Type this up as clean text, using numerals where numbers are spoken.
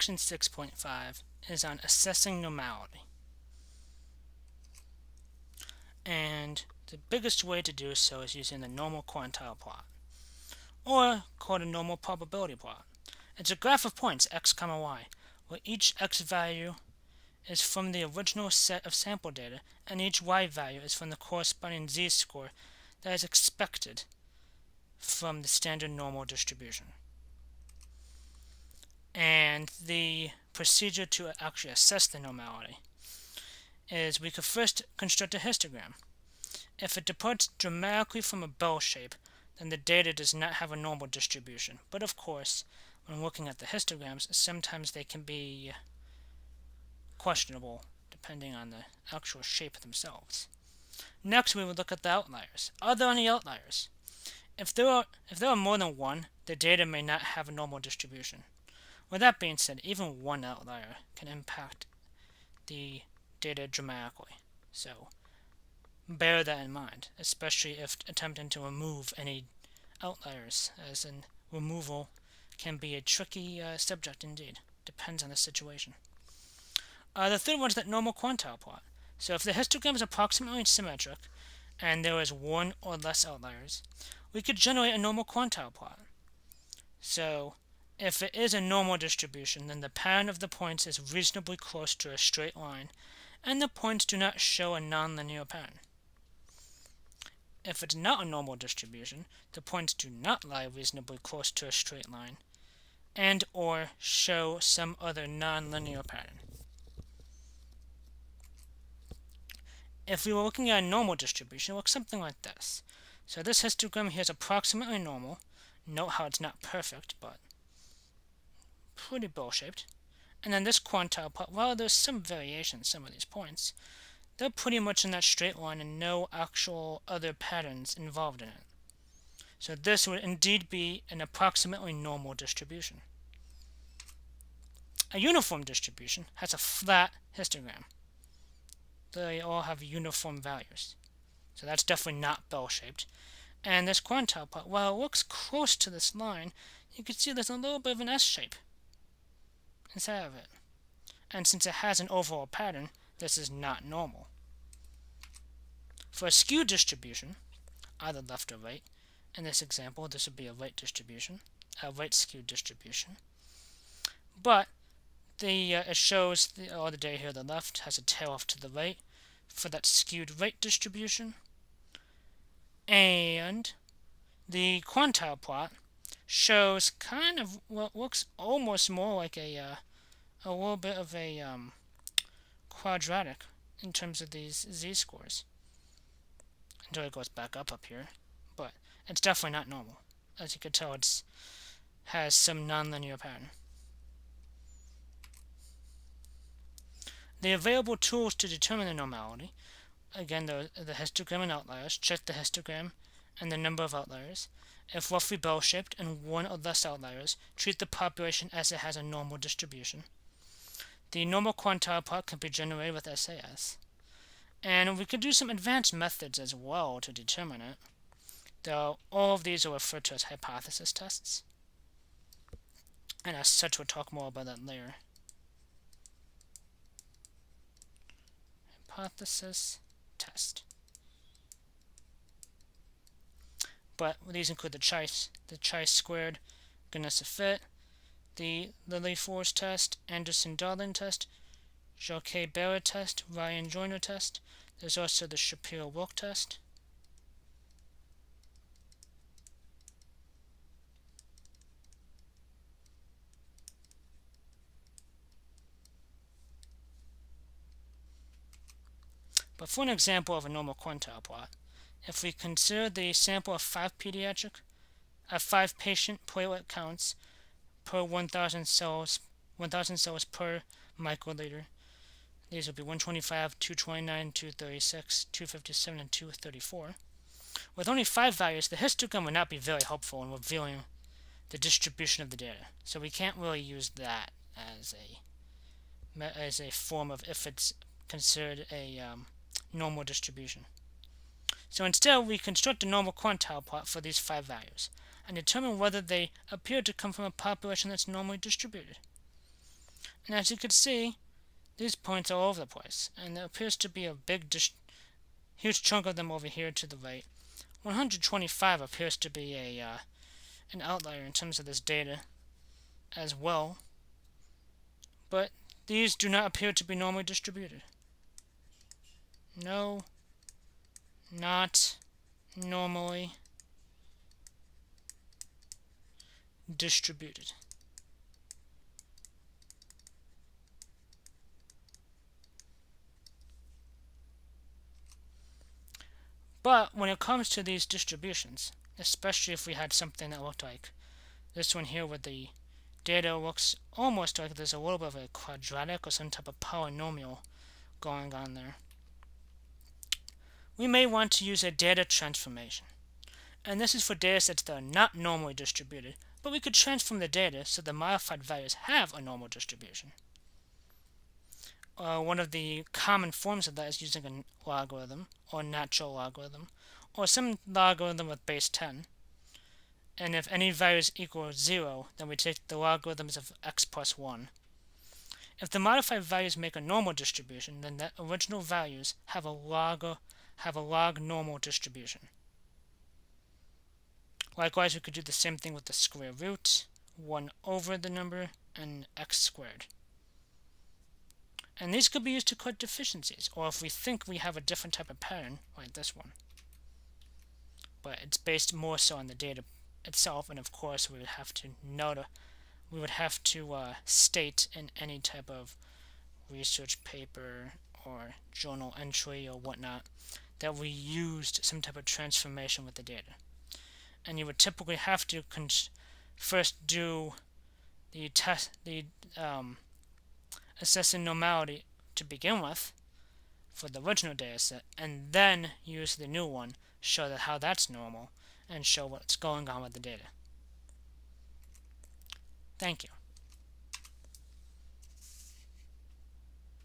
Section 6.5 is on assessing normality. And the biggest way to do so is using the normal quantile plot, or called a normal probability plot. It's a graph of points x, y, where each x value is from the original set of sample data, and each y value is from the corresponding z-score that is expected from the standard normal distribution. And the procedure to actually assess the normality is we could first construct a histogram. If it departs dramatically from a bell shape, then the data does not have a normal distribution. But of course, when looking at the histograms, sometimes they can be questionable depending on the actual shape themselves. Next, we would look at the outliers. Are there any outliers? If there are more than one, the data may not have a normal distribution. With that being said, even one outlier can impact the data dramatically. So bear that in mind, especially if attempting to remove any outliers, as in removal can be a tricky subject indeed. Depends on the situation. The third one is that normal quantile plot. So if the histogram is approximately symmetric and there is one or less outliers, we could generate a normal quantile plot. So if it is a normal distribution, then the pattern of the points is reasonably close to a straight line, and the points do not show a nonlinear pattern. If it's not a normal distribution, the points do not lie reasonably close to a straight line, and or show some other nonlinear pattern. If we were looking at a normal distribution, it looks something like this. So this histogram here is approximately normal. Note how it's not perfect, but pretty bell-shaped. And then this quantile plot, while there's some variation in some of these points, they're pretty much in that straight line and no actual other patterns involved in it. So this would indeed be an approximately normal distribution. A uniform distribution has a flat histogram. They all have uniform values. So that's definitely not bell-shaped. And this quantile plot, while it looks close to this line, you can see there's a little bit of an S shape inside of it. And since it has an overall pattern, this is not normal. For a skew distribution, either left or right, in this example, this would be a right distribution, a right skewed distribution. But it shows all the data here on the left has a tail off to the right for that skewed right distribution. And the quantile plot shows kind of what looks almost more like a little bit of a quadratic in terms of these z-scores until it goes back up here, but it's definitely not normal. As you can tell, it has some nonlinear pattern. The available tools to determine the normality, again, the histogram and outliers. Check the histogram and the number of outliers. If roughly bell-shaped and one or less outliers, treat the population as it has a normal distribution. The normal quantile plot can be generated with SAS. And we could do some advanced methods as well to determine it, though all of these are referred to as hypothesis tests. And as such, we'll talk more about that later. Hypothesis test. But these include the chi-squared goodness of fit, the Lillie-Forrest test, Anderson-Darling test, Jauquet-Barrett test, Ryan-Joyner test. There's also the Shapiro-Wilk test. But for an example of a normal quantile plot, if we consider the sample of 5 patient platelet counts per 1,000 cells per microliter, these would be 125, 229, 236, 257, and 234. With only 5 values, the histogram would not be very helpful in revealing the distribution of the data. So we can't really use that as a form of if it's considered a normal distribution. So instead, we construct a normal quantile plot for these 5 values and determine whether they appear to come from a population that's normally distributed. And as you can see, these points are all over the place, and there appears to be a huge chunk of them over here to the right. 125 appears to be an outlier in terms of this data as well, but these do not appear to be normally distributed. No, not normally distributed. But when it comes to these distributions, especially if we had something that looked like this one here, where the data looks almost like there's a little bit of a quadratic or some type of polynomial going on there, we may want to use a data transformation. And this is for data sets that are not normally distributed, but we could transform the data so the modified values have a normal distribution. One of the common forms of that is using a logarithm or natural logarithm or some logarithm with base 10. And if any values equal 0, then we take the logarithms of x plus 1. If the modified values make a normal distribution, then the original values have a log normal distribution. Likewise, we could do the same thing with the square root, 1 over the number, and x squared. And these could be used to correct deficiencies, or if we think we have a different type of pattern, like this one. But it's based more so on the data itself, and of course we would have to state in any type of research paper or journal entry or whatnot that we used some type of transformation with the data. And you would typically have to first do the assessing normality to begin with for the original data set, and then use the new one, show how that's normal, and show what's going on with the data. Thank you.